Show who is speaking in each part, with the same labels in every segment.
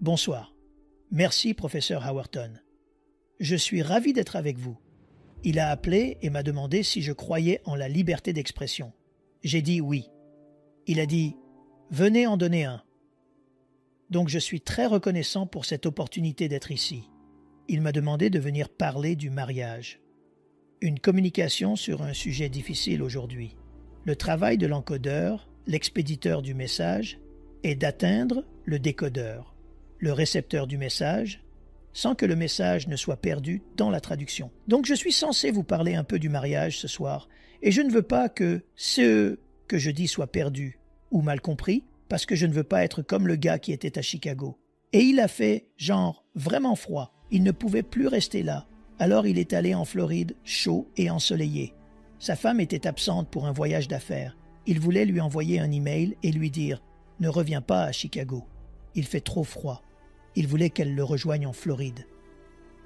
Speaker 1: Bonsoir. Merci, professeur Howerton. Je suis ravi d'être avec vous. Il a appelé et m'a demandé si je croyais en la liberté d'expression. J'ai dit oui. Il a dit « Venez en donner un ». Donc je suis très reconnaissant pour cette opportunité d'être ici. Il m'a demandé de venir parler du mariage. Une communication sur un sujet difficile aujourd'hui. Le travail de l'encodeur, l'expéditeur du message, est d'atteindre le décodeur, le récepteur du message, sans que le message ne soit perdu dans la traduction. Donc je suis censé vous parler un peu du mariage ce soir, et je ne veux pas que ce que je dis soit perdu ou mal compris, parce que je ne veux pas être comme le gars qui était à Chicago. Et il a fait, genre, vraiment froid. Il ne pouvait plus rester là. Alors il est allé en Floride, chaud et ensoleillé. Sa femme était absente pour un voyage d'affaires. Il voulait lui envoyer un email et lui dire « Ne reviens pas à Chicago. Il fait trop froid. » Il voulait qu'elle le rejoigne en Floride.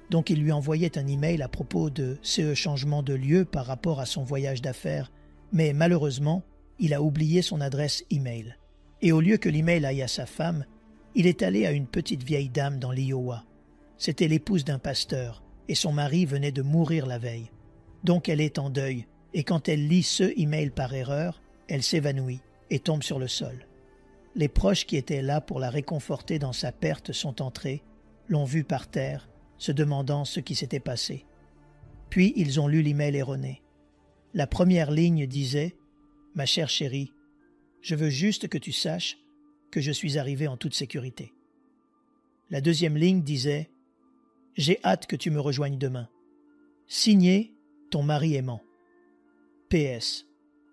Speaker 1: Donc il lui envoyait un email à propos de ce changement de lieu par rapport à son voyage d'affaires, mais malheureusement, il a oublié son adresse email. Et au lieu que l'email aille à sa femme, il est allé à une petite vieille dame dans l'Iowa. C'était l'épouse d'un pasteur, et son mari venait de mourir la veille. Donc elle est en deuil, et quand elle lit ce email par erreur, elle s'évanouit et tombe sur le sol. Les proches qui étaient là pour la réconforter dans sa perte sont entrés, l'ont vue par terre, se demandant ce qui s'était passé. Puis ils ont lu l'email erroné. La première ligne disait « Ma chère chérie, je veux juste que tu saches que je suis arrivé en toute sécurité. » La deuxième ligne disait « J'ai hâte que tu me rejoignes demain. Signé, ton mari aimant. PS.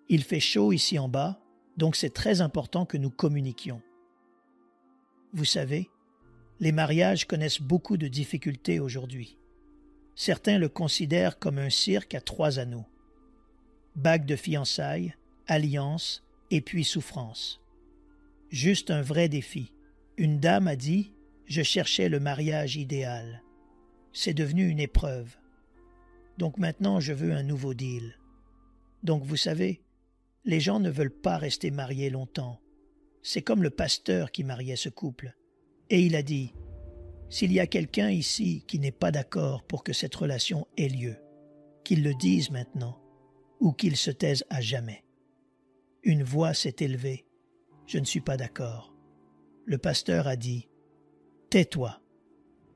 Speaker 1: Il fait chaud ici en bas, donc c'est très important que nous communiquions. » Vous savez, les mariages connaissent beaucoup de difficultés aujourd'hui. Certains le considèrent comme un cirque à 3 anneaux. Bague de fiançailles, alliance et puis souffrance. Juste un vrai défi. Une dame a dit « Je cherchais le mariage idéal. » C'est devenu une épreuve. Donc maintenant je veux un nouveau deal. Donc vous savez, les gens ne veulent pas rester mariés longtemps. C'est comme le pasteur qui mariait ce couple. Et il a dit « S'il y a quelqu'un ici qui n'est pas d'accord pour que cette relation ait lieu, qu'il le dise maintenant, ou qu'il se taise à jamais. » Une voix s'est élevée. « Je ne suis pas d'accord. » Le pasteur a dit « Tais-toi. »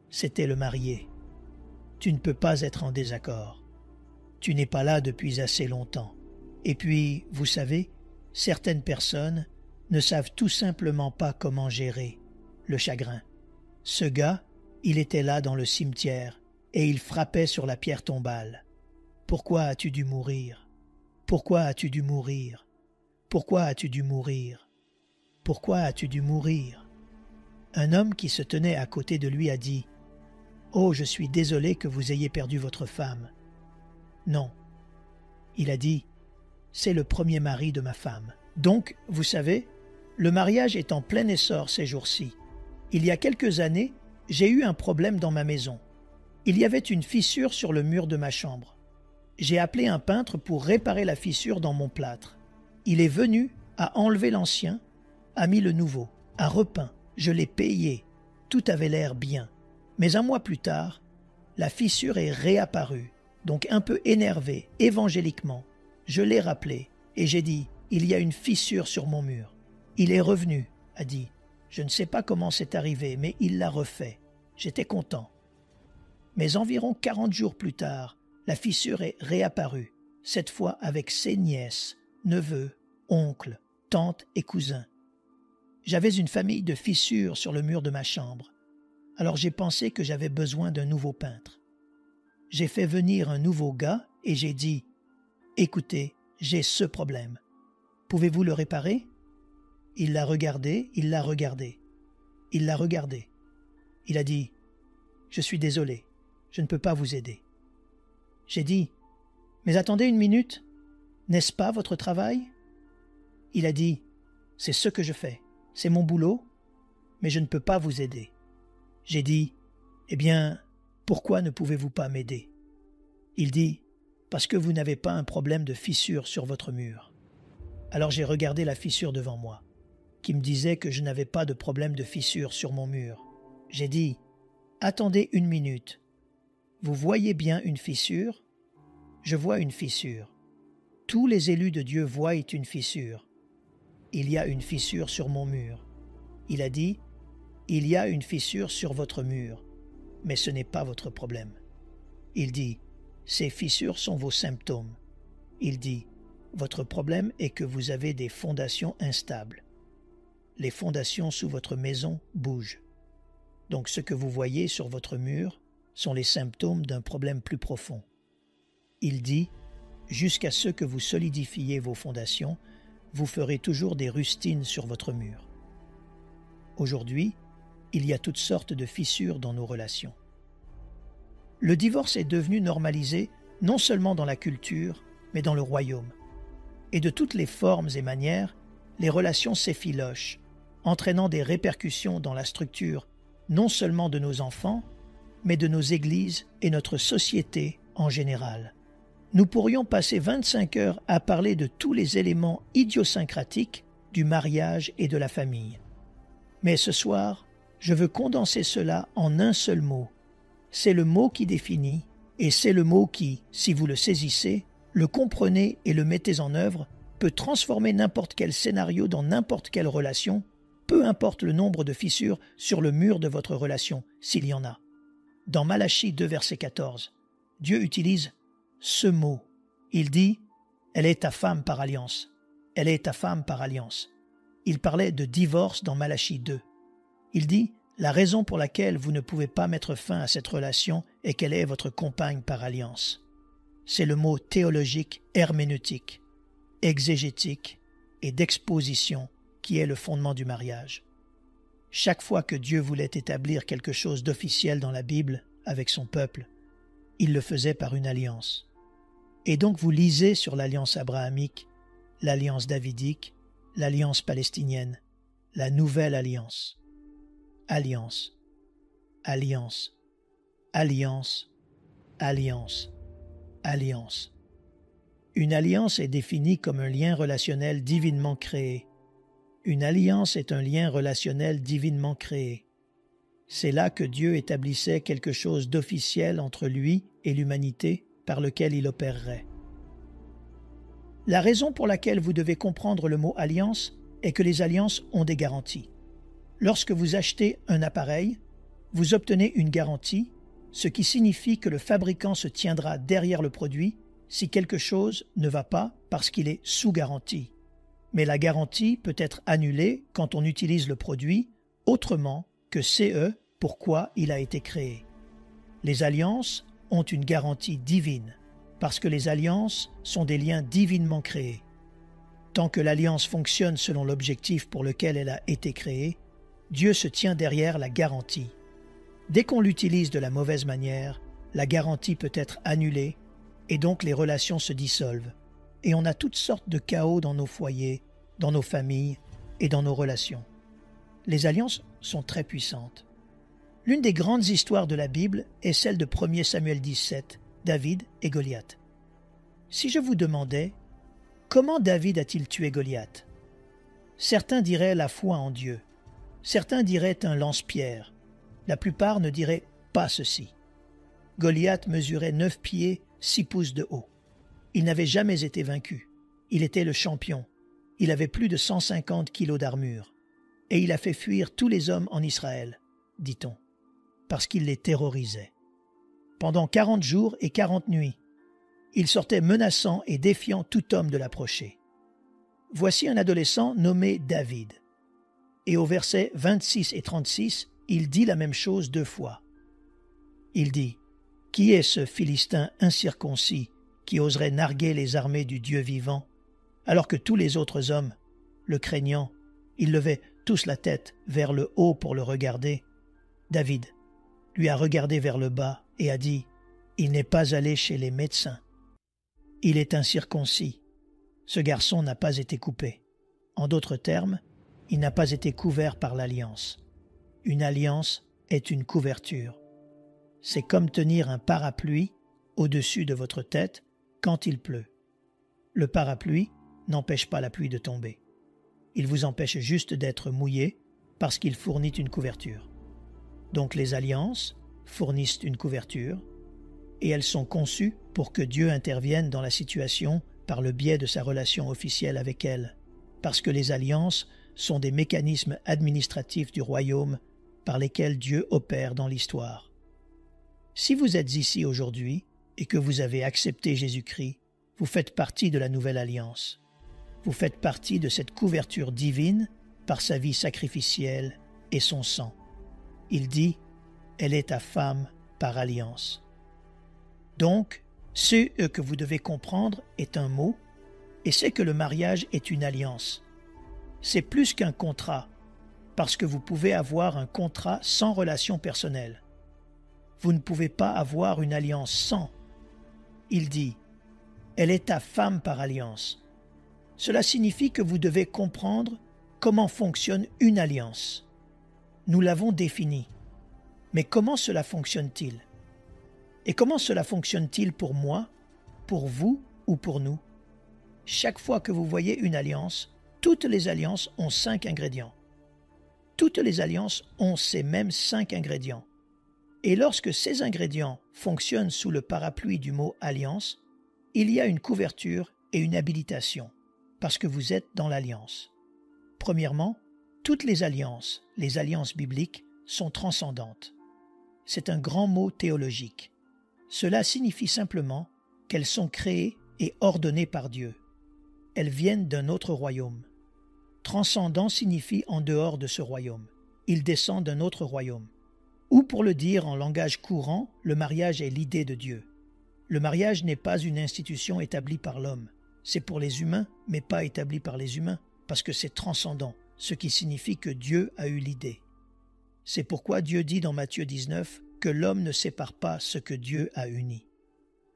Speaker 1: C'était le marié. « Tu ne peux pas être en désaccord. Tu n'es pas là depuis assez longtemps. Et puis, vous savez, certaines personnes ne savent tout simplement pas comment gérer le chagrin. Ce gars, il était là dans le cimetière et il frappait sur la pierre tombale. « Pourquoi as-tu dû mourir? Pourquoi as-tu dû mourir? Pourquoi as-tu dû mourir? Pourquoi as-tu dû mourir? » Un homme qui se tenait à côté de lui a dit « Oh, je suis désolé que vous ayez perdu votre femme. » Non. Il a dit « C'est le premier mari de ma femme. » Donc, vous savez, le mariage est en plein essor ces jours-ci. Il y a quelques années, j'ai eu un problème dans ma maison. Il y avait une fissure sur le mur de ma chambre. J'ai appelé un peintre pour réparer la fissure dans mon plâtre. Il est venu, a enlevé l'ancien, a mis le nouveau, a repeint. Je l'ai payé. Tout avait l'air bien. Mais un mois plus tard, la fissure est réapparue. Donc un peu énervé, évangéliquement, je l'ai rappelé et j'ai dit « Il y a une fissure sur mon mur. » Il est revenu, a dit « Je ne sais pas comment c'est arrivé, mais il l'a refait. » J'étais content. Mais environ 40 jours plus tard, la fissure est réapparue, cette fois avec ses nièces, neveux, oncles, tantes et cousins. J'avais une famille de fissures sur le mur de ma chambre. Alors j'ai pensé que j'avais besoin d'un nouveau peintre. J'ai fait venir un nouveau gars et j'ai dit « Écoutez, j'ai ce problème. Pouvez-vous le réparer? » Il l'a regardé, il l'a regardé. Il l'a regardé. Il a dit « Je suis désolé, je ne peux pas vous aider. » J'ai dit « Mais attendez une minute, n'est-ce pas votre travail? » Il a dit « C'est ce que je fais, c'est mon boulot, mais je ne peux pas vous aider. » J'ai dit « Eh bien, pourquoi ne pouvez-vous pas m'aider? » Il dit « Parce que vous n'avez pas un problème de fissure sur votre mur. » Alors j'ai regardé la fissure devant moi, qui me disait que je n'avais pas de problème de fissure sur mon mur. J'ai dit, attendez une minute. Vous voyez bien une fissure? Je vois une fissure. Tous les élus de Dieu voient une fissure. Il y a une fissure sur mon mur. Il a dit, il y a une fissure sur votre mur, mais ce n'est pas votre problème. Il dit, ces fissures sont vos symptômes. Il dit, votre problème est que vous avez des fondations instables. Les fondations sous votre maison bougent. Donc ce que vous voyez sur votre mur sont les symptômes d'un problème plus profond. Il dit, jusqu'à ce que vous solidifiez vos fondations, vous ferez toujours des rustines sur votre mur. Aujourd'hui, il y a toutes sortes de fissures dans nos relations. Le divorce est devenu normalisé non seulement dans la culture, mais dans le royaume. Et de toutes les formes et manières, les relations s'effilochent, entraînant des répercussions dans la structure non seulement de nos enfants, mais de nos églises et notre société en général. Nous pourrions passer 25 heures à parler de tous les éléments idiosyncratiques du mariage et de la famille. Mais ce soir, je veux condenser cela en un seul mot. C'est le mot qui définit, et c'est le mot qui, si vous le saisissez, le comprenez et le mettez en œuvre, peut transformer n'importe quel scénario dans n'importe quelle relation, peu importe le nombre de fissures sur le mur de votre relation, s'il y en a. Dans Malachie 2, verset 14, Dieu utilise ce mot. Il dit « Elle est ta femme par alliance. Elle est ta femme par alliance. » Il parlait de divorce dans Malachie 2. Il dit « La raison pour laquelle vous ne pouvez pas mettre fin à cette relation est qu'elle est votre compagne par alliance. » C'est le mot théologique, herméneutique, exégétique et d'exposition qui est le fondement du mariage. Chaque fois que Dieu voulait établir quelque chose d'officiel dans la Bible avec son peuple, il le faisait par une alliance. Et donc vous lisez sur l'alliance abrahamique, l'alliance davidique, l'alliance palestinienne, la nouvelle alliance. Alliance, alliance, alliance, alliance, alliance. Une alliance est définie comme un lien relationnel divinement créé. Une alliance est un lien relationnel divinement créé. C'est là que Dieu établissait quelque chose d'officiel entre lui et l'humanité par lequel il opérerait. La raison pour laquelle vous devez comprendre le mot alliance est que les alliances ont des garanties. Lorsque vous achetez un appareil, vous obtenez une garantie, ce qui signifie que le fabricant se tiendra derrière le produit si quelque chose ne va pas parce qu'il est sous garantie. Mais la garantie peut être annulée quand on utilise le produit autrement que ce pourquoi il a été créé. Les alliances ont une garantie divine, parce que les alliances sont des liens divinement créés. Tant que l'alliance fonctionne selon l'objectif pour lequel elle a été créée, Dieu se tient derrière la garantie. Dès qu'on l'utilise de la mauvaise manière, la garantie peut être annulée et donc les relations se dissolvent. Et on a toutes sortes de chaos dans nos foyers, dans nos familles et dans nos relations. Les alliances sont très puissantes. L'une des grandes histoires de la Bible est celle de 1 Samuel 17, David et Goliath. Si je vous demandais, comment David a-t-il tué Goliath? Certains diraient la foi en Dieu. Certains diraient un lance-pierre. La plupart ne diraient pas ceci. Goliath mesurait 9 pieds, 6 pouces de haut. Il n'avait jamais été vaincu. Il était le champion. Il avait plus de 150 kilos d'armure. Et il a fait fuir tous les hommes en Israël, dit-on, parce qu'il les terrorisait. Pendant 40 jours et 40 nuits, il sortait menaçant et défiant tout homme de l'approcher. Voici un adolescent nommé David. Et au verset 26 et 36, il dit la même chose 2 fois. Il dit « Qui est ce Philistin incirconcis qui oserait narguer les armées du Dieu vivant, alors que tous les autres hommes, le craignant, ils levaient tous la tête vers le haut pour le regarder. David lui a regardé vers le bas et a dit « Il n'est pas allé chez les médecins. Il est incirconcis. Ce garçon n'a pas été coupé. En d'autres termes, il n'a pas été couvert par l'alliance. Une alliance est une couverture. C'est comme tenir un parapluie au-dessus de votre tête quand il pleut. Le parapluie n'empêche pas la pluie de tomber. Il vous empêche juste d'être mouillé parce qu'il fournit une couverture. Donc les alliances fournissent une couverture et elles sont conçues pour que Dieu intervienne dans la situation par le biais de sa relation officielle avec elle, parce que les alliances sont des mécanismes administratifs du royaume par lesquels Dieu opère dans l'histoire. Si vous êtes ici aujourd'hui et que vous avez accepté Jésus-Christ, vous faites partie de la nouvelle alliance. Vous faites partie de cette couverture divine par sa vie sacrificielle et son sang. Il dit « Elle est ta femme par alliance ». Donc, ce que vous devez comprendre est un mot, et c'est que le mariage est une alliance. C'est plus qu'un contrat, parce que vous pouvez avoir un contrat sans relation personnelle. Vous ne pouvez pas avoir une alliance sans. Il dit « Elle est ta femme par alliance ». Cela signifie que vous devez comprendre comment fonctionne une alliance. Nous l'avons défini. Mais comment cela fonctionne-t-il? Et comment cela fonctionne-t-il pour moi, pour vous ou pour nous? Chaque fois que vous voyez une alliance, toutes les alliances ont 5 ingrédients. Toutes les alliances ont ces mêmes 5 ingrédients. Et lorsque ces ingrédients fonctionnent sous le parapluie du mot « alliance », il y a une couverture et une habilitation, parce que vous êtes dans l'alliance. Premièrement, toutes les alliances bibliques, sont transcendantes. C'est un grand mot théologique. Cela signifie simplement qu'elles sont créées et ordonnées par Dieu. Elles viennent d'un autre royaume. Transcendant signifie en dehors de ce royaume. Il descend d'un autre royaume. Ou pour le dire en langage courant, le mariage est l'idée de Dieu. Le mariage n'est pas une institution établie par l'homme. C'est pour les humains, mais pas établi par les humains, parce que c'est transcendant, ce qui signifie que Dieu a eu l'idée. C'est pourquoi Dieu dit dans Matthieu 19 que l'homme ne sépare pas ce que Dieu a uni.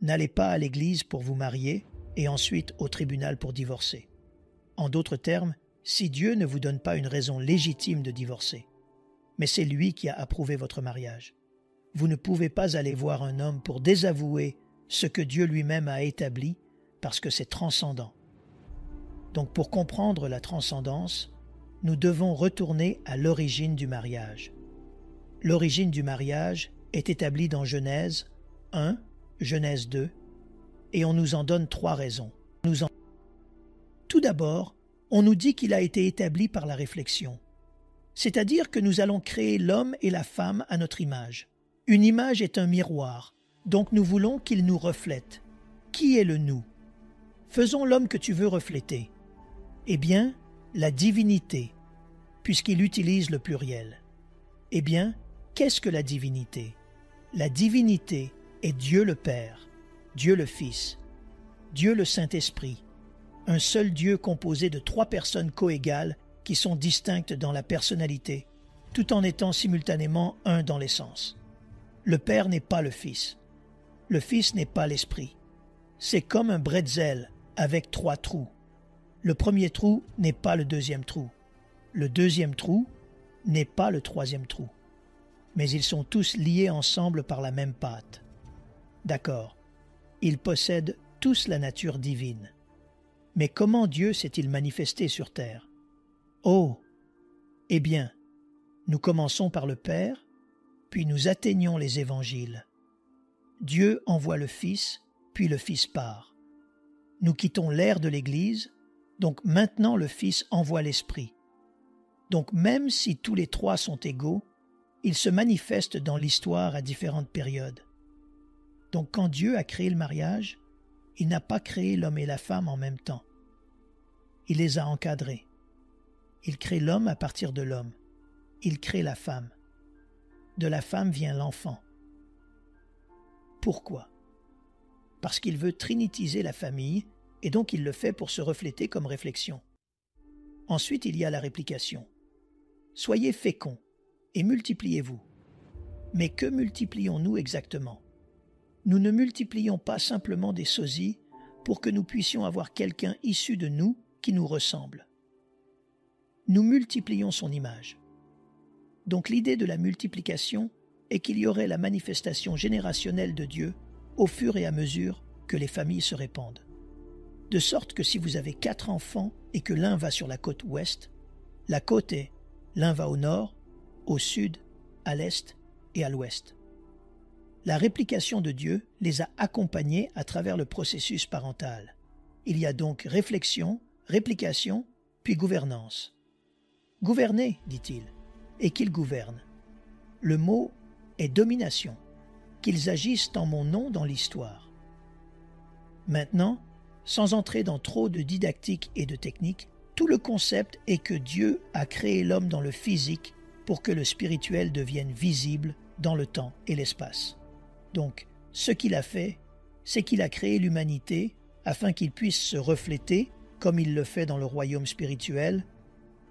Speaker 1: N'allez pas à l'église pour vous marier et ensuite au tribunal pour divorcer. En d'autres termes, si Dieu ne vous donne pas une raison légitime de divorcer, mais c'est lui qui a approuvé votre mariage. Vous ne pouvez pas aller voir un homme pour désavouer ce que Dieu lui-même a établi parce que c'est transcendant. Donc pour comprendre la transcendance, nous devons retourner à l'origine du mariage. L'origine du mariage est établie dans Genèse 1, Genèse 2, et on nous en donne 3 raisons. Tout d'abord, on nous dit qu'il a été établi par la réflexion, c'est-à-dire que nous allons créer l'homme et la femme à notre image. Une image est un miroir, donc nous voulons qu'il nous reflète. Qui est le nous? Faisons l'homme que tu veux refléter. Eh bien, la divinité, puisqu'il utilise le pluriel. Eh bien, qu'est-ce que la divinité? La divinité est Dieu le Père, Dieu le Fils, Dieu le Saint-Esprit, un seul Dieu composé de 3 personnes coégales qui sont distinctes dans la personnalité, tout en étant simultanément un dans l'essence. Le Père n'est pas le Fils. Le Fils n'est pas l'Esprit. C'est comme un bretzel avec 3 trous. Le premier trou n'est pas le deuxième trou. Le deuxième trou n'est pas le troisième trou. Mais ils sont tous liés ensemble par la même pâte. D'accord, ils possèdent tous la nature divine. Mais comment Dieu s'est-il manifesté sur terre? Oh! Eh bien, nous commençons par le Père, puis nous atteignons les évangiles. Dieu envoie le Fils, puis le Fils part. Nous quittons l'ère de l'Église, donc maintenant le Fils envoie l'Esprit. Donc même si tous les 3 sont égaux, ils se manifestent dans l'histoire à différentes périodes. Donc quand Dieu a créé le mariage, il n'a pas créé l'homme et la femme en même temps. Il les a encadrés. Il crée l'homme à partir de l'homme. Il crée la femme. De la femme vient l'enfant. Pourquoi? Parce qu'il veut trinitiser la famille, et donc il le fait pour se refléter comme réflexion. Ensuite, il y a la réplication. Soyez féconds et multipliez-vous. Mais que multiplions-nous exactement? Nous ne multiplions pas simplement des sosies pour que nous puissions avoir quelqu'un issu de nous qui nous ressemble. Nous multiplions son image. Donc l'idée de la multiplication est qu'il y aurait la manifestation générationnelle de Dieu au fur et à mesure que les familles se répandent. De sorte que si vous avez 4 enfants et que l'un va sur la côte ouest, la côte est l'un va au nord, au sud, à l'est et à l'ouest. La réplication de Dieu les a accompagnés à travers le processus parental. Il y a donc réflexion, réplication, puis gouvernance. « Gouverner », dit-il, et qu'ils gouvernent. Le mot est domination, qu'ils agissent en mon nom dans l'histoire. Maintenant, sans entrer dans trop de didactique et de technique, tout le concept est que Dieu a créé l'homme dans le physique pour que le spirituel devienne visible dans le temps et l'espace. Donc, ce qu'il a fait, c'est qu'il a créé l'humanité afin qu'il puisse se refléter, comme il le fait dans le royaume spirituel,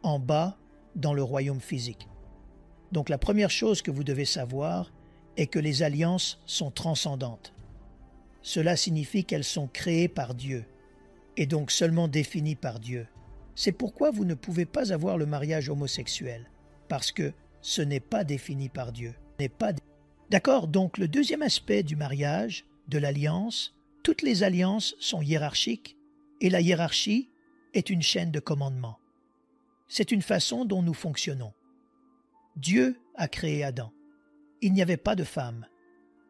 Speaker 1: en bas dans le royaume physique. Donc la première chose que vous devez savoir est que les alliances sont transcendantes. Cela signifie qu'elles sont créées par Dieu, et donc seulement définies par Dieu. C'est pourquoi vous ne pouvez pas avoir le mariage homosexuel, parce que ce n'est pas défini par Dieu. D'accord, donc le deuxième aspect du mariage, de l'alliance, toutes les alliances sont hiérarchiques, et la hiérarchie est une chaîne de commandements. C'est une façon dont nous fonctionnons. Dieu a créé Adam. Il n'y avait pas de femme.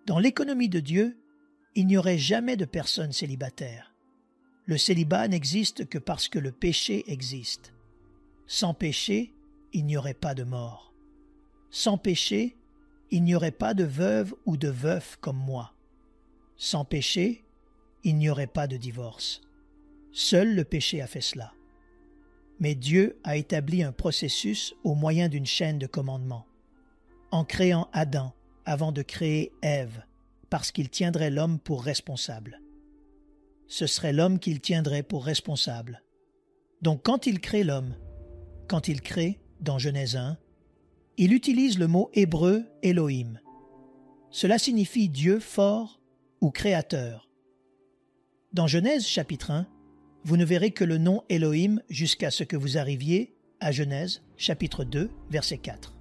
Speaker 1: Dans l'économie de Dieu, il n'y aurait jamais de personne célibataire. Le célibat n'existe que parce que le péché existe. Sans péché, il n'y aurait pas de mort. Sans péché, il n'y aurait pas de veuve ou de veuf comme moi. Sans péché, il n'y aurait pas de divorce. Seul le péché a fait cela. Mais Dieu a établi un processus au moyen d'une chaîne de commandements. En créant Adam avant de créer Ève, parce qu'il tiendrait l'homme pour responsable. Ce serait l'homme qu'il tiendrait pour responsable. Donc quand il crée l'homme, quand il crée, dans Genèse 1, il utilise le mot hébreu Elohim. Cela signifie Dieu fort ou créateur. Dans Genèse chapitre 1, vous ne verrez que le nom Elohim jusqu'à ce que vous arriviez à Genèse chapitre 2, verset 4.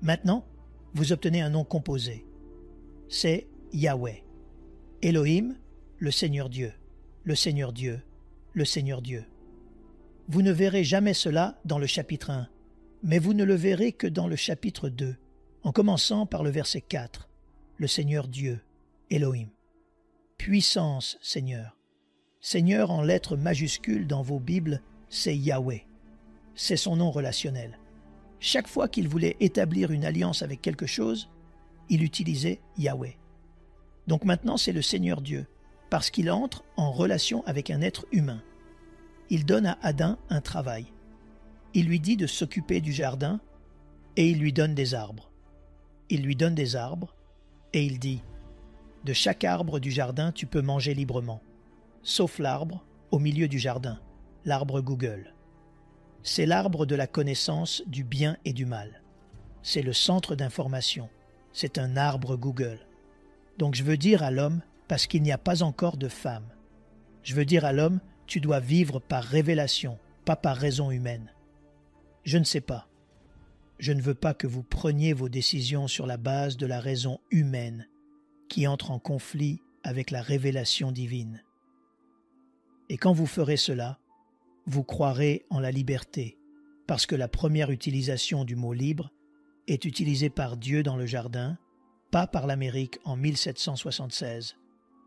Speaker 1: Maintenant, vous obtenez un nom composé. C'est Yahweh. Elohim, le Seigneur Dieu, le Seigneur Dieu, le Seigneur Dieu. Vous ne verrez jamais cela dans le chapitre 1, mais vous ne le verrez que dans le chapitre 2, en commençant par le verset 4, le Seigneur Dieu, Elohim. Puissance, Seigneur. Seigneur en lettres majuscules dans vos Bibles, c'est Yahweh. C'est son nom relationnel. Chaque fois qu'il voulait établir une alliance avec quelque chose, il utilisait Yahweh. Donc maintenant c'est le Seigneur Dieu, parce qu'il entre en relation avec un être humain. Il donne à Adam un travail. Il lui dit de s'occuper du jardin et il lui donne des arbres. Il lui donne des arbres et il dit « De chaque arbre du jardin tu peux manger librement, sauf l'arbre au milieu du jardin, l'arbre Google. C'est l'arbre de la connaissance du bien et du mal. C'est le centre d'information. C'est un arbre Google. Donc je veux dire à l'homme, parce qu'il n'y a pas encore de femme, je veux dire à l'homme, tu dois vivre par révélation, pas par raison humaine. Je ne sais pas. Je ne veux pas que vous preniez vos décisions sur la base de la raison humaine qui entre en conflit avec la révélation divine. Et quand vous ferez cela, vous croirez en la liberté, parce que la première utilisation du mot libre est utilisée par Dieu dans le jardin, pas par l'Amérique en 1776.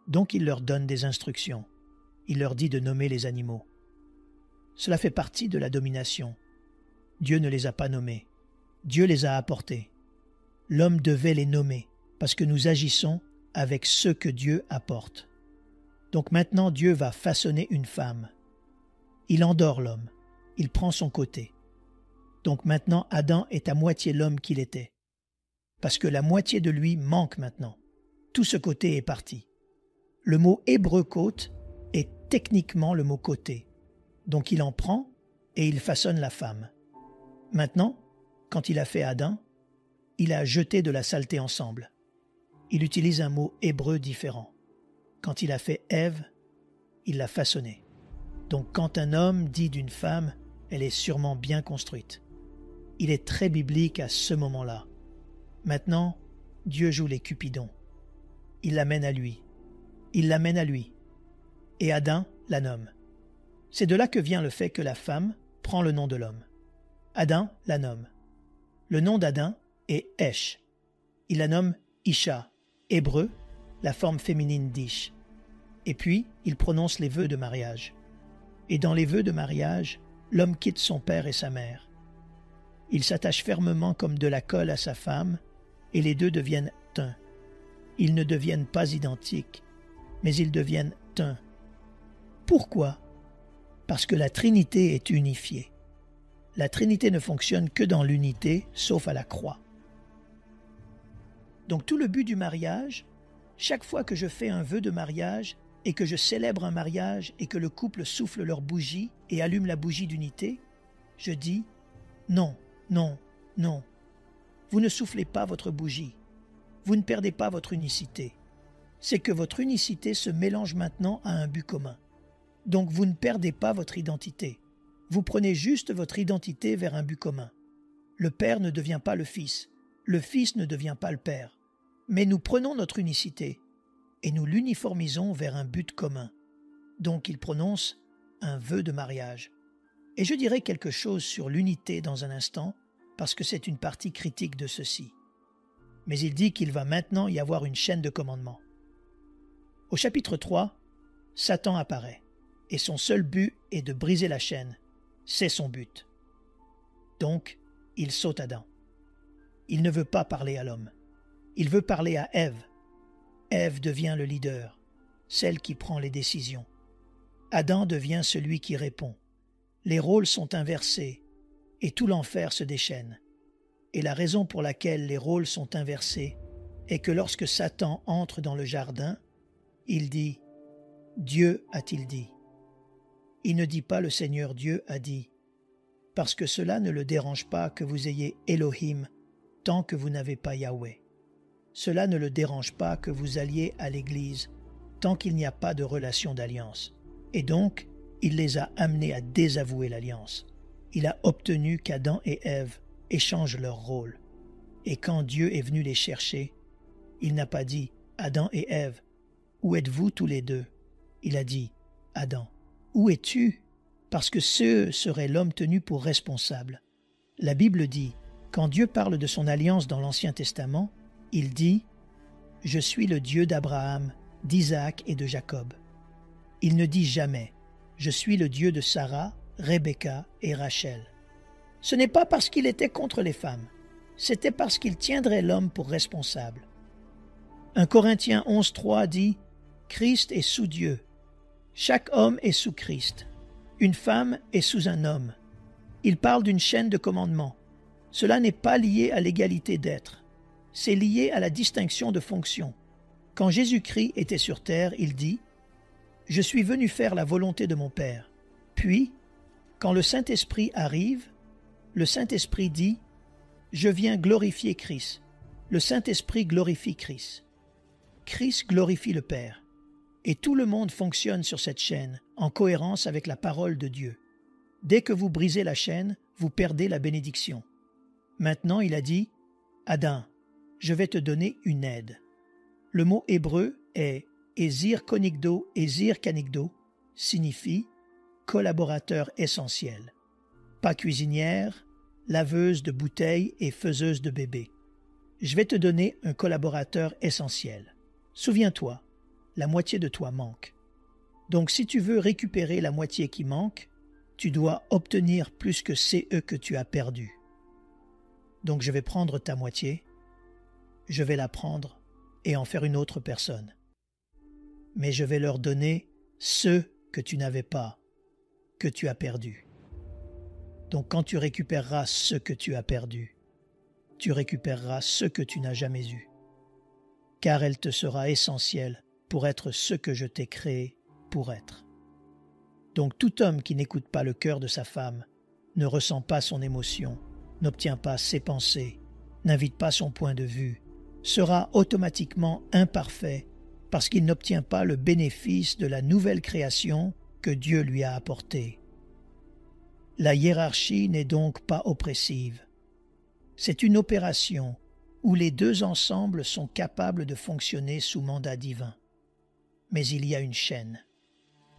Speaker 1: Donc il leur donne des instructions. Il leur dit de nommer les animaux. Cela fait partie de la domination. Dieu ne les a pas nommés. Dieu les a apportés. L'homme devait les nommer, parce que nous agissons avec ce que Dieu apporte. Donc maintenant Dieu va façonner une femme. Il endort l'homme, il prend son côté. Donc maintenant Adam est à moitié l'homme qu'il était. Parce que la moitié de lui manque maintenant. Tout ce côté est parti. Le mot hébreu côte est techniquement le mot côté. Donc il en prend et il façonne la femme. Maintenant, quand il a fait Adam, il a jeté de la saleté ensemble. Il utilise un mot hébreu différent. Quand il a fait Ève, il l'a façonnée. Donc quand un homme dit d'une femme, elle est sûrement bien construite. Il est très biblique à ce moment-là. Maintenant, Dieu joue les cupidons. Il l'amène à lui. Il l'amène à lui. Et Adam la nomme. C'est de là que vient le fait que la femme prend le nom de l'homme. Adam la nomme. Le nom d'Adam est Esh. Il la nomme Isha, hébreu, la forme féminine d'Ish. Et puis, il prononce les vœux de mariage. Et dans les vœux de mariage, l'homme quitte son père et sa mère. Il s'attache fermement comme de la colle à sa femme, et les deux deviennent un. Ils ne deviennent pas identiques, mais ils deviennent un. Pourquoi? Parce que la Trinité est unifiée. La Trinité ne fonctionne que dans l'unité, sauf à la croix. Donc tout le but du mariage, chaque fois que je fais un vœu de mariage et que je célèbre un mariage et que le couple souffle leur bougie et allume la bougie d'unité, je dis « Non, non, non. Vous ne soufflez pas votre bougie. Vous ne perdez pas votre unicité. C'est que votre unicité se mélange maintenant à un but commun. Donc vous ne perdez pas votre identité. Vous prenez juste votre identité vers un but commun. Le Père ne devient pas le Fils ne devient pas le Père. Mais nous prenons notre unicité et nous l'uniformisons vers un but commun. Donc il prononce un vœu de mariage. Et je dirai quelque chose sur l'unité dans un instant, parce que c'est une partie critique de ceci. Mais il dit qu'il va maintenant y avoir une chaîne de commandements. Au chapitre 3, Satan apparaît, et son seul but est de briser la chaîne. C'est son but. Donc, il saute Adam. Il ne veut pas parler à l'homme. Il veut parler à Ève. Ève devient le leader, celle qui prend les décisions. Adam devient celui qui répond. Les rôles sont inversés, et tout l'enfer se déchaîne. Et la raison pour laquelle les rôles sont inversés est que lorsque Satan entre dans le jardin, il dit « Dieu a-t-il dit ?» Il ne dit pas « le Seigneur Dieu a dit », parce que cela ne le dérange pas que vous ayez Elohim tant que vous n'avez pas Yahweh. Cela ne le dérange pas que vous alliez à l'Église tant qu'il n'y a pas de relation d'alliance. Et donc, il les a amenés à désavouer l'alliance. Il a obtenu qu'Adam et Ève échangent leur rôle. Et quand Dieu est venu les chercher, il n'a pas dit « Adam et Ève, où êtes-vous tous les deux ?» Il a dit « Adam, où es-tu ?» Parce que ce serait l'homme tenu pour responsable. La Bible dit, quand Dieu parle de son alliance dans l'Ancien Testament, il dit « Je suis le Dieu d'Abraham, d'Isaac et de Jacob ». Il ne dit jamais « Je suis le Dieu de Sarah, Rebecca et Rachel ». Ce n'est pas parce qu'il était contre les femmes, c'était parce qu'il tiendrait l'homme pour responsable. 1 Corinthiens 11.3 dit « Christ est sous Dieu. Chaque homme est sous Christ. Une femme est sous un homme. » Il parle d'une chaîne de commandements. Cela n'est pas lié à l'égalité d'être. C'est lié à la distinction de fonction. Quand Jésus-Christ était sur terre, il dit « Je suis venu faire la volonté de mon Père. » Puis, quand le Saint-Esprit arrive, le Saint-Esprit dit « Je viens glorifier Christ. » Le Saint-Esprit glorifie Christ. Christ glorifie le Père. Et tout le monde fonctionne sur cette chaîne, en cohérence avec la parole de Dieu. Dès que vous brisez la chaîne, vous perdez la bénédiction. Maintenant, il a dit « Adam, je vais te donner une aide. » Le mot hébreu est « Ezir konigdo, ezir kanigdo » signifie « collaborateur essentiel ». Pas cuisinière, laveuse de bouteilles et faiseuse de bébés. Je vais te donner un collaborateur essentiel. Souviens-toi, la moitié de toi manque. Donc si tu veux récupérer la moitié qui manque, tu dois obtenir plus que CE que tu as perdu. Donc je vais prendre ta moitié, je vais la prendre et en faire une autre personne. Mais je vais leur donner ce que tu n'avais pas, que tu as perdu. Donc quand tu récupéreras ce que tu as perdu, tu récupéreras ce que tu n'as jamais eu. Car elle te sera essentielle pour être ce que je t'ai créé pour être. Donc tout homme qui n'écoute pas le cœur de sa femme, ne ressent pas son émotion, n'obtient pas ses pensées, n'invite pas son point de vue, sera automatiquement imparfait parce qu'il n'obtient pas le bénéfice de la nouvelle création que Dieu lui a apportée. La hiérarchie n'est donc pas oppressive. C'est une opération où les deux ensemble sont capables de fonctionner sous mandat divin. Mais il y a une chaîne.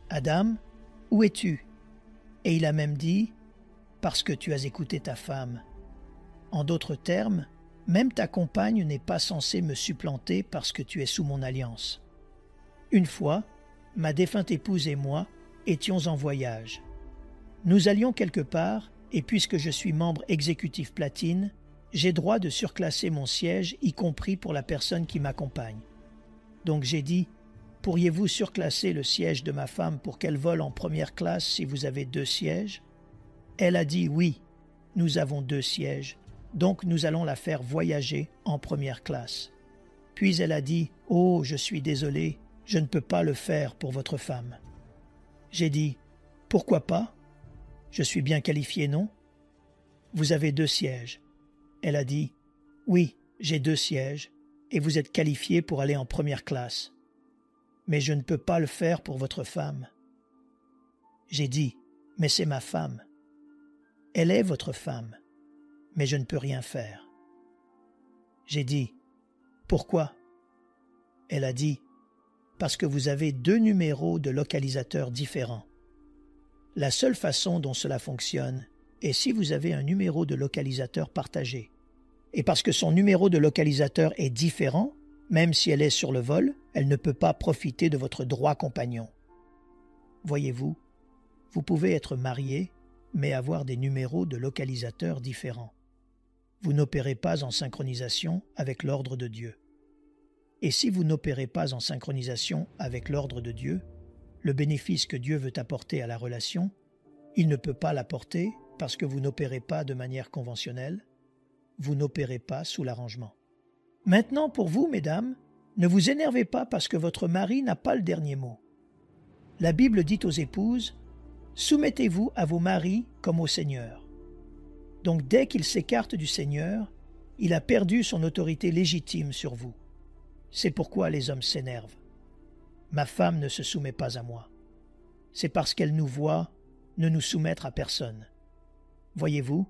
Speaker 1: Adam, où es-tu? Et il a même dit, parce que tu as écouté ta femme. En d'autres termes, Même ta compagne n'est pas censée me supplanter parce que tu es sous mon alliance. Une fois, ma défunte épouse et moi étions en voyage. Nous allions quelque part et puisque je suis membre exécutif platine, j'ai droit de surclasser mon siège, y compris pour la personne qui m'accompagne. Donc j'ai dit, pourriez-vous surclasser le siège de ma femme pour qu'elle vole en première classe si vous avez 2 sièges? Elle a dit oui, nous avons 2 sièges, donc nous allons la faire voyager en première classe. Puis elle a dit, oh, je suis désolé, je ne peux pas le faire pour votre femme. J'ai dit, pourquoi pas? Je suis bien qualifié, non? Vous avez 2 sièges. Elle a dit, oui, j'ai 2 sièges, et vous êtes qualifié pour aller en première classe. Mais je ne peux pas le faire pour votre femme. J'ai dit, mais c'est ma femme. Elle est votre femme, mais je ne peux rien faire. J'ai dit, pourquoi? Elle a dit, parce que vous avez 2 numéros de localisateur différents. La seule façon dont cela fonctionne est si vous avez un numéro de localisateur partagé. Et parce que son numéro de localisateur est différent, même si elle est sur le vol, elle ne peut pas profiter de votre droit compagnon. Voyez-vous, vous pouvez être marié, mais avoir des numéros de localisateur différents. Vous n'opérez pas en synchronisation avec l'ordre de Dieu. Et si vous n'opérez pas en synchronisation avec l'ordre de Dieu, le bénéfice que Dieu veut apporter à la relation, il ne peut pas l'apporter parce que vous n'opérez pas de manière conventionnelle, vous n'opérez pas sous l'arrangement. Maintenant, pour vous, mesdames, ne vous énervez pas parce que votre mari n'a pas le dernier mot. La Bible dit aux épouses, « Soumettez-vous à vos maris comme au Seigneur. » Donc dès qu'il s'écarte du Seigneur, il a perdu son autorité légitime sur vous. C'est pourquoi les hommes s'énervent. Ma femme ne se soumet pas à moi. C'est parce qu'elle nous voit ne nous soumettre à personne. Voyez-vous,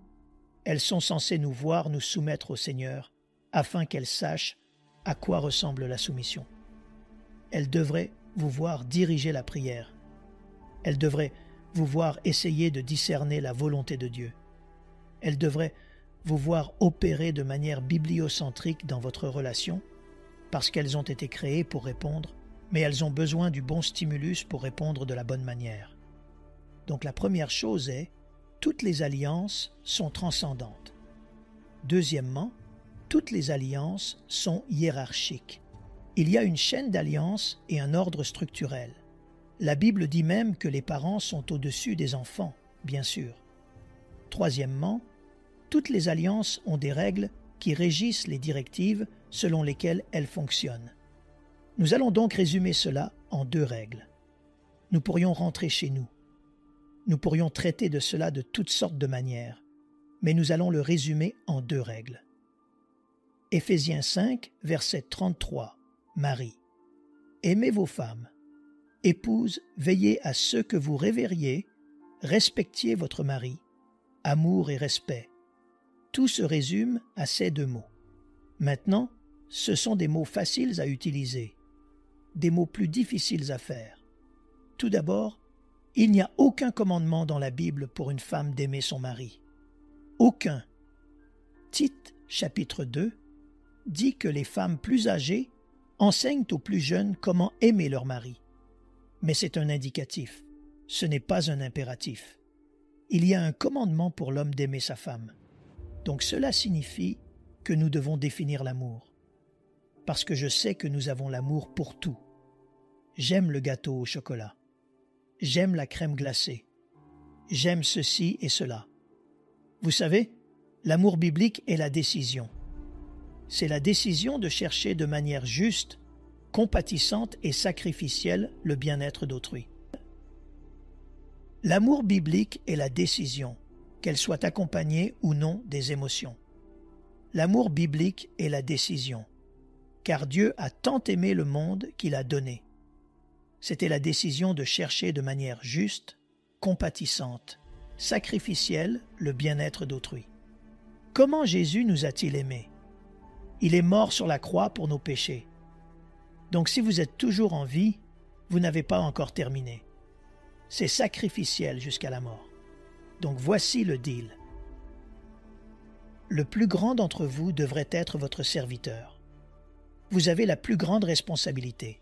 Speaker 1: elles sont censées nous voir nous soumettre au Seigneur afin qu'elles sachent à quoi ressemble la soumission. Elles devraient vous voir diriger la prière. Elles devraient vous voir essayer de discerner la volonté de Dieu. Elles devraient vous voir opérer de manière bibliocentrique dans votre relation parce qu'elles ont été créées pour répondre, mais elles ont besoin du bon stimulus pour répondre de la bonne manière. Donc la première chose est, toutes les alliances sont transcendantes. Deuxièmement, toutes les alliances sont hiérarchiques. Il y a une chaîne d'alliances et un ordre structurel. La Bible dit même que les parents sont au-dessus des enfants, bien sûr. Troisièmement, toutes les alliances ont des règles qui régissent les directives selon lesquelles elles fonctionnent. Nous allons donc résumer cela en 2 règles. Nous pourrions rentrer chez nous. Nous pourrions traiter de cela de toutes sortes de manières, mais nous allons le résumer en 2 règles. Éphésiens 5, verset 33, Marie. Aimez vos femmes. Épouses, veillez à ce que vous révériez, respectiez votre mari. Amour et respect. Tout se résume à ces 2 mots. Maintenant, ce sont des mots faciles à utiliser, des mots plus difficiles à faire. Tout d'abord, il n'y a aucun commandement dans la Bible pour une femme d'aimer son mari. Aucun. Tite, chapitre 2, dit que les femmes plus âgées enseignent aux plus jeunes comment aimer leur mari. Mais c'est un indicatif, ce n'est pas un impératif. Il y a un commandement pour l'homme d'aimer sa femme. Donc cela signifie que nous devons définir l'amour. Parce que je sais que nous avons l'amour pour tout. J'aime le gâteau au chocolat. J'aime la crème glacée. J'aime ceci et cela. Vous savez, l'amour biblique est la décision. C'est la décision de chercher de manière juste, compatissante et sacrificielle le bien-être d'autrui. L'amour biblique est la décision, qu'elle soit accompagnée ou non des émotions. L'amour biblique est la décision, car Dieu a tant aimé le monde qu'il a donné. C'était la décision de chercher de manière juste, compatissante, sacrificielle le bien-être d'autrui. Comment Jésus nous a-t-il aimés? Il est mort sur la croix pour nos péchés. Donc si vous êtes toujours en vie, vous n'avez pas encore terminé. C'est sacrificiel jusqu'à la mort. Donc voici le deal. le plus grand d'entre vous devrait être votre serviteur. Vous avez la plus grande responsabilité.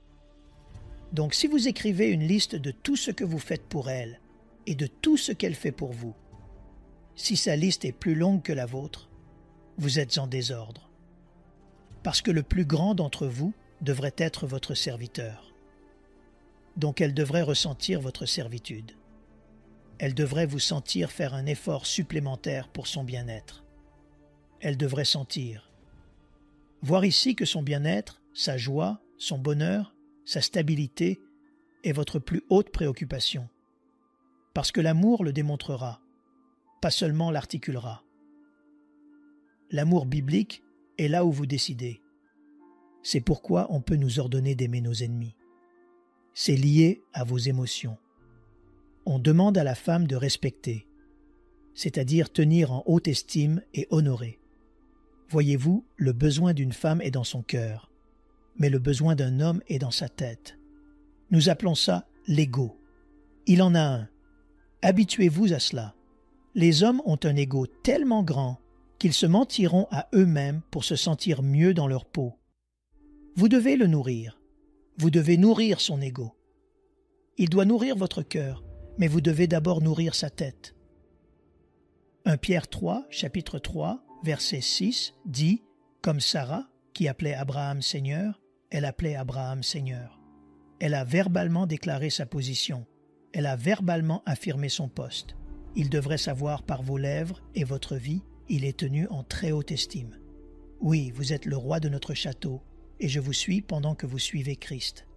Speaker 1: Donc si vous écrivez une liste de tout ce que vous faites pour elle et de tout ce qu'elle fait pour vous, si sa liste est plus longue que la vôtre, vous êtes en désordre. Parce que le plus grand d'entre vous devrait être votre serviteur. Donc elle devrait ressentir votre servitude. Elle devrait vous sentir faire un effort supplémentaire pour son bien-être. Elle devrait sentir. Voir ici que son bien-être, sa joie, son bonheur, sa stabilité est votre plus haute préoccupation. Parce que l'amour le démontrera, pas seulement l'articulera. L'amour biblique est là où vous décidez. C'est pourquoi on peut nous ordonner d'aimer nos ennemis. C'est lié à vos émotions. On demande à la femme de respecter, c'est-à-dire tenir en haute estime et honorer. Voyez-vous, le besoin d'une femme est dans son cœur, mais le besoin d'un homme est dans sa tête. Nous appelons ça l'ego. Il en a un. Habituez-vous à cela. Les hommes ont un ego tellement grand qu'ils se mentiront à eux-mêmes pour se sentir mieux dans leur peau. Vous devez le nourrir. Vous devez nourrir son ego. Il doit nourrir votre cœur, mais vous devez d'abord nourrir sa tête. 1 Pierre 3, chapitre 3, verset 6 dit « Comme Sarah, qui appelait Abraham Seigneur, elle appelait Abraham Seigneur. Elle a verbalement déclaré sa position. Elle a verbalement affirmé son poste. Il devrait savoir par vos lèvres et votre vie, il est tenu en très haute estime. Oui, vous êtes le roi de notre château, et je vous suis pendant que vous suivez Christ.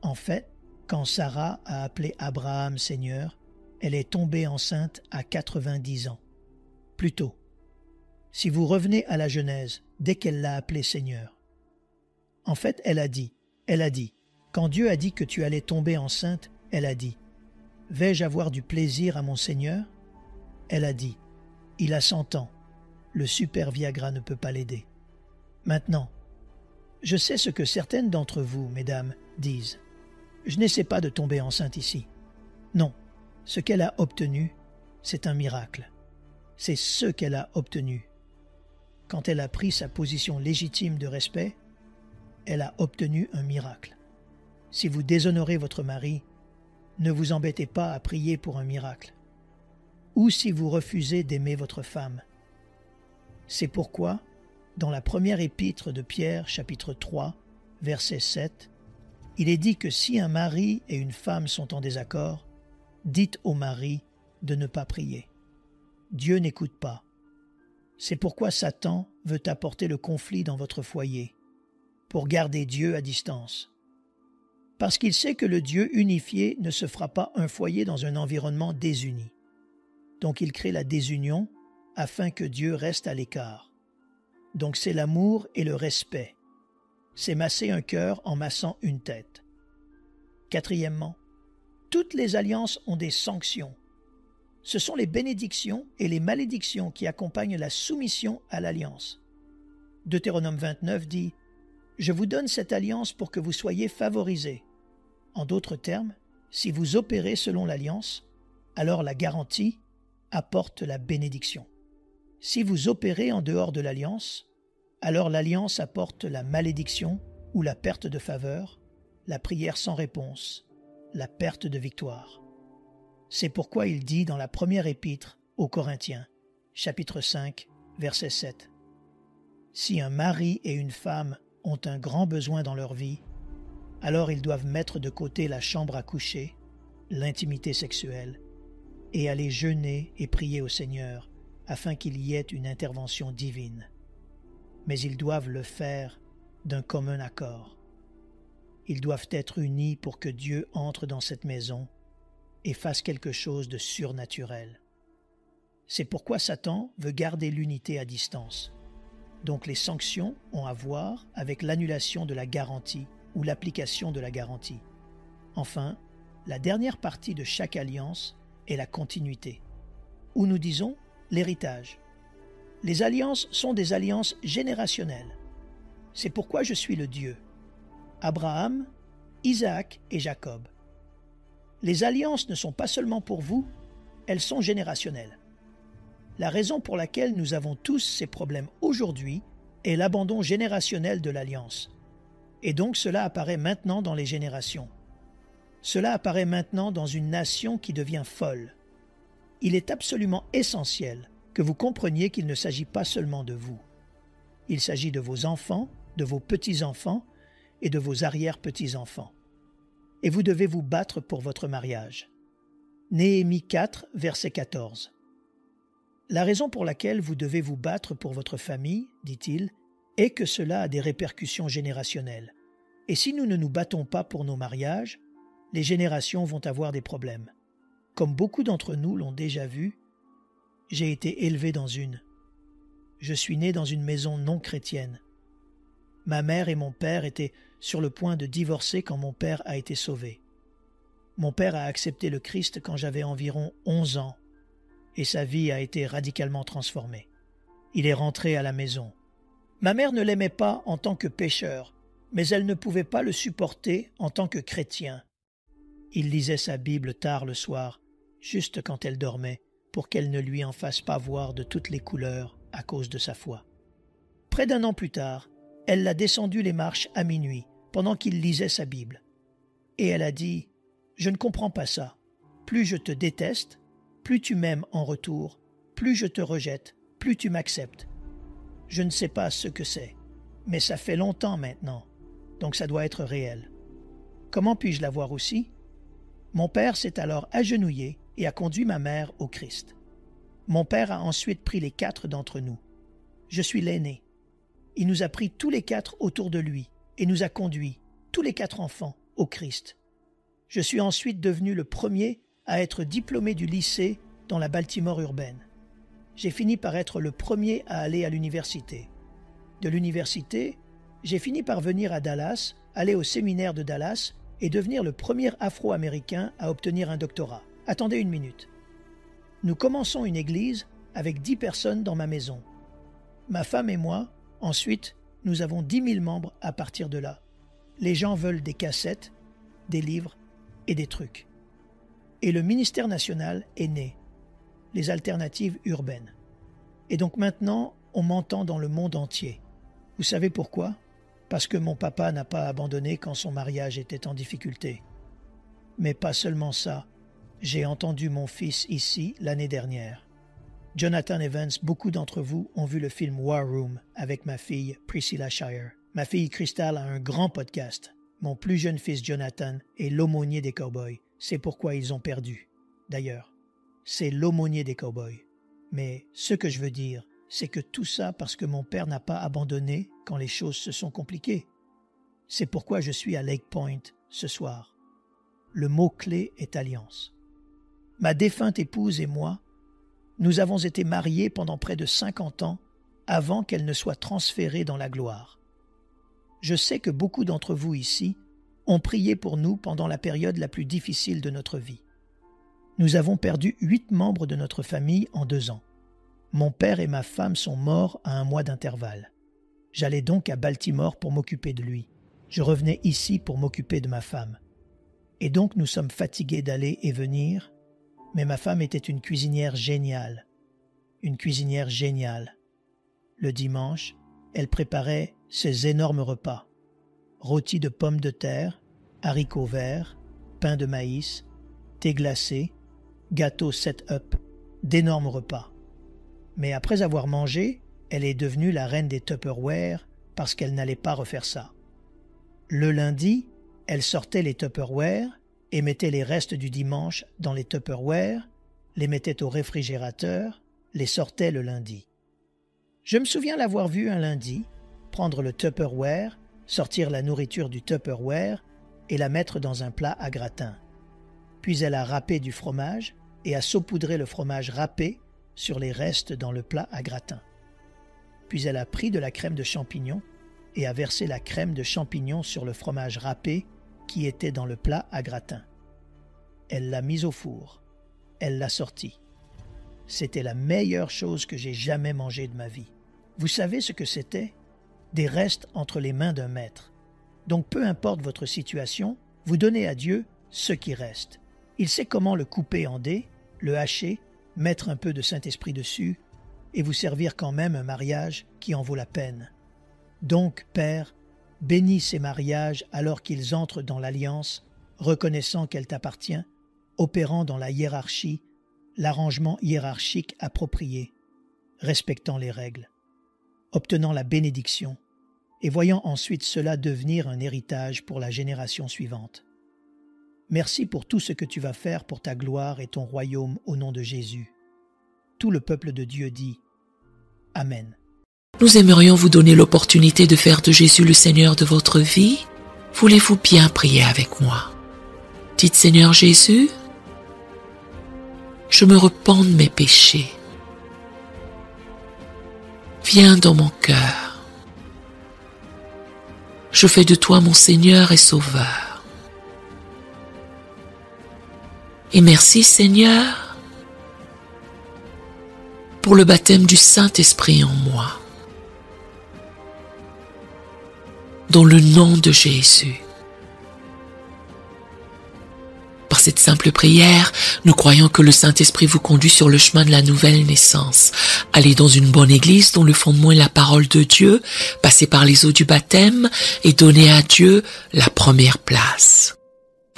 Speaker 1: En fait, quand Sarah a appelé Abraham Seigneur, elle est tombée enceinte à 90 ans. Plutôt, si vous revenez à la Genèse, dès qu'elle l'a appelé Seigneur. En fait, elle a dit, quand Dieu a dit que tu allais tomber enceinte, elle a dit, vais-je avoir du plaisir à mon Seigneur? Elle a dit, il a 100 ans, le super Viagra ne peut pas l'aider. Maintenant, je sais ce que certaines d'entre vous, mesdames, disent. Je n'essaie pas de tomber enceinte ici. Non, ce qu'elle a obtenu, c'est un miracle. C'est ce qu'elle a obtenu. Quand elle a pris sa position légitime de respect, elle a obtenu un miracle. Si vous déshonorez votre mari, ne vous embêtez pas à prier pour un miracle. Ou si vous refusez d'aimer votre femme. C'est pourquoi, dans la première épître de Pierre, chapitre 3, verset 7, il est dit que si un mari et une femme sont en désaccord, dites au mari de ne pas prier. Dieu n'écoute pas. C'est pourquoi Satan veut apporter le conflit dans votre foyer, pour garder Dieu à distance. Parce qu'il sait que le Dieu unifié ne se fera pas un foyer dans un environnement désuni. Donc il crée la désunion afin que Dieu reste à l'écart. Donc c'est l'amour et le respect. C'est masser un cœur en massant une tête. Quatrièmement, toutes les alliances ont des sanctions. Ce sont les bénédictions et les malédictions qui accompagnent la soumission à l'alliance. Deutéronome 29 dit « Je vous donne cette alliance pour que vous soyez favorisés. » En d'autres termes, si vous opérez selon l'alliance, alors la garantie apporte la bénédiction. Si vous opérez en dehors de l'alliance, alors l'alliance apporte la malédiction ou la perte de faveur, la prière sans réponse, la perte de victoire. C'est pourquoi il dit dans la première épître aux Corinthiens, chapitre 5, verset 7, « Si un mari et une femme ont un grand besoin dans leur vie, alors ils doivent mettre de côté la chambre à coucher, l'intimité sexuelle, et aller jeûner et prier au Seigneur afin qu'il y ait une intervention divine. Mais ils doivent le faire d'un commun accord. Ils doivent être unis pour que Dieu entre dans cette maison et fasse quelque chose de surnaturel. C'est pourquoi Satan veut garder l'unité à distance. Donc les sanctions ont à voir avec l'annulation de la garantie ou l'application de la garantie. Enfin, la dernière partie de chaque alliance est la continuité, où nous disons l'héritage. Les alliances sont des alliances générationnelles. C'est pourquoi je suis le Dieu. Abraham, Isaac et Jacob. Les alliances ne sont pas seulement pour vous, elles sont générationnelles. La raison pour laquelle nous avons tous ces problèmes aujourd'hui est l'abandon générationnel de l'Alliance. Et donc cela apparaît maintenant dans les générations. Cela apparaît maintenant dans une nation qui devient folle. Il est absolument essentiel que vous compreniez qu'il ne s'agit pas seulement de vous. Il s'agit de vos enfants, de vos petits-enfants et de vos arrière-petits-enfants. Et vous devez vous battre pour votre mariage. Néhémie 4, verset 14. La raison pour laquelle vous devez vous battre pour votre famille, dit-il, est que cela a des répercussions générationnelles. Et si nous ne nous battons pas pour nos mariages, les générations vont avoir des problèmes. Comme beaucoup d'entre nous l'ont déjà vu, j'ai été élevé dans une. Je suis né dans une maison non chrétienne. Ma mère et mon père étaient sur le point de divorcer quand mon père a été sauvé. Mon père a accepté le Christ quand j'avais environ 11 ans et sa vie a été radicalement transformée. Il est rentré à la maison. Ma mère ne l'aimait pas en tant que pécheur, mais elle ne pouvait pas le supporter en tant que chrétien. Il lisait sa Bible tard le soir, juste quand elle dormait, pour qu'elle ne lui en fasse pas voir de toutes les couleurs à cause de sa foi. Près d'un an plus tard, elle l'a descendu les marches à minuit, pendant qu'il lisait sa Bible. Et elle a dit « Je ne comprends pas ça. Plus je te déteste, plus tu m'aimes en retour, plus je te rejette, plus tu m'acceptes. Je ne sais pas ce que c'est, mais ça fait longtemps maintenant, donc ça doit être réel. Comment puis-je l'avoir aussi? » Mon père s'est alors agenouillé et a conduit ma mère au Christ. Mon père a ensuite pris les 4 d'entre nous. Je suis l'aîné. Il nous a pris tous les 4 autour de lui et nous a conduits, tous les 4 enfants, au Christ. Je suis ensuite devenu le premier à être diplômé du lycée dans la Baltimore urbaine. J'ai fini par être le premier à aller à l'université. De l'université, j'ai fini par venir à Dallas, aller au séminaire de Dallas et devenir le premier Afro-Américain à obtenir un doctorat. Attendez une minute. Nous commençons une église avec 10 personnes dans ma maison. Ma femme et moi, ensuite, nous avons 10 000 membres à partir de là. Les gens veulent des cassettes, des livres et des trucs. Et le ministère national est né, les alternatives urbaines. Et donc maintenant, on m'entend dans le monde entier. Vous savez pourquoi? Parce que mon papa n'a pas abandonné quand son mariage était en difficulté. Mais pas seulement ça. J'ai entendu mon fils ici l'année dernière. Jonathan Evans, beaucoup d'entre vous ont vu le film War Room avec ma fille Priscilla Shirer. Ma fille Crystal a un grand podcast. Mon plus jeune fils Jonathan est l'aumônier des cowboys. C'est pourquoi ils ont perdu. D'ailleurs, c'est l'aumônier des cowboys. Mais ce que je veux dire, c'est que tout ça parce que mon père n'a pas abandonné quand les choses se sont compliquées. C'est pourquoi je suis à Lake Point ce soir. Le mot-clé est alliance. Ma défunte épouse et moi, nous avons été mariés pendant près de 50 ans avant qu'elle ne soit transférée dans la gloire. Je sais que beaucoup d'entre vous ici ont prié pour nous pendant la période la plus difficile de notre vie. Nous avons perdu 8 membres de notre famille en 2 ans. Mon père et ma femme sont morts à 1 mois d'intervalle. J'allais donc à Baltimore pour m'occuper de lui. Je revenais ici pour m'occuper de ma femme. Et donc nous sommes fatigués d'aller et venir, mais ma femme était une cuisinière géniale. Une cuisinière géniale. Le dimanche, elle préparait ces énormes repas. Rôtis de pommes de terre, haricots verts, pain de maïs, thé glacé, gâteau 7-up, d'énormes repas. Mais après avoir mangé, elle est devenue la reine des Tupperware parce qu'elle n'allait pas refaire ça. Le lundi, elle sortait les Tupperware et mettait les restes du dimanche dans les Tupperware, les mettait au réfrigérateur, les sortait le lundi. Je me souviens l'avoir vue un lundi, prendre le Tupperware, sortir la nourriture du Tupperware et la mettre dans un plat à gratin. Puis elle a râpé du fromage et a saupoudré le fromage râpé sur les restes dans le plat à gratin. Puis elle a pris de la crème de champignons et a versé la crème de champignons sur le fromage râpé qui était dans le plat à gratin. Elle l'a mise au four. Elle l'a sorti. C'était la meilleure chose que j'ai jamais mangée de ma vie. Vous savez ce que c'était? Des restes entre les mains d'un maître. Donc peu importe votre situation, vous donnez à Dieu ce qui reste. Il sait comment le couper en dés, le hacher mettre un peu de Saint-Esprit dessus et vous servir quand même un mariage qui en vaut la peine. Donc, Père, bénis ces mariages alors qu'ils entrent dans l'alliance, reconnaissant qu'elle t'appartient, opérant dans la hiérarchie, l'arrangement hiérarchique approprié, respectant les règles, obtenant la bénédiction et voyant ensuite cela devenir un héritage pour la génération suivante. Merci pour tout ce que tu vas faire pour ta gloire et ton royaume au nom de Jésus. Tout le peuple de Dieu dit Amen.
Speaker 2: Nous aimerions vous donner l'opportunité de faire de Jésus le Seigneur de votre vie. Voulez-vous bien prier avec moi? Dites Seigneur Jésus, je me repens de mes péchés. Viens dans mon cœur. Je fais de toi mon Seigneur et Sauveur. Et merci Seigneur pour le baptême du Saint-Esprit en moi. Dans le nom de Jésus. Par cette simple prière, nous croyons que le Saint-Esprit vous conduit sur le chemin de la nouvelle naissance. Allez dans une bonne église dont le fondement est la parole de Dieu, passez par les eaux du baptême et donnez à Dieu la première place.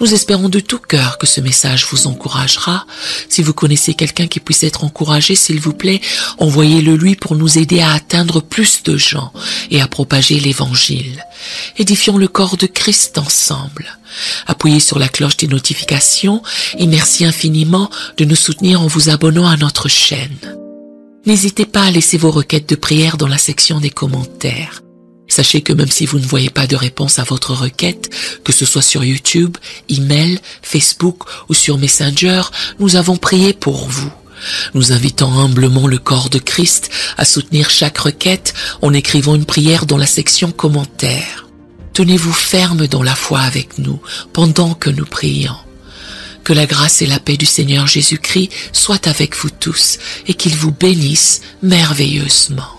Speaker 2: Nous espérons de tout cœur que ce message vous encouragera. Si vous connaissez quelqu'un qui puisse être encouragé, s'il vous plaît, envoyez-le lui pour nous aider à atteindre plus de gens et à propager l'évangile. Édifions le corps de Christ ensemble. Appuyez sur la cloche des notifications et merci infiniment de nous soutenir en vous abonnant à notre chaîne. N'hésitez pas à laisser vos requêtes de prière dans la section des commentaires. Sachez que même si vous ne voyez pas de réponse à votre requête, que ce soit sur YouTube, email, Facebook ou sur Messenger, nous avons prié pour vous. Nous invitons humblement le corps de Christ à soutenir chaque requête en écrivant une prière dans la section commentaires. Tenez-vous ferme dans la foi avec nous pendant que nous prions. Que la grâce et la paix du Seigneur Jésus-Christ soient avec vous tous et qu'il vous bénisse merveilleusement.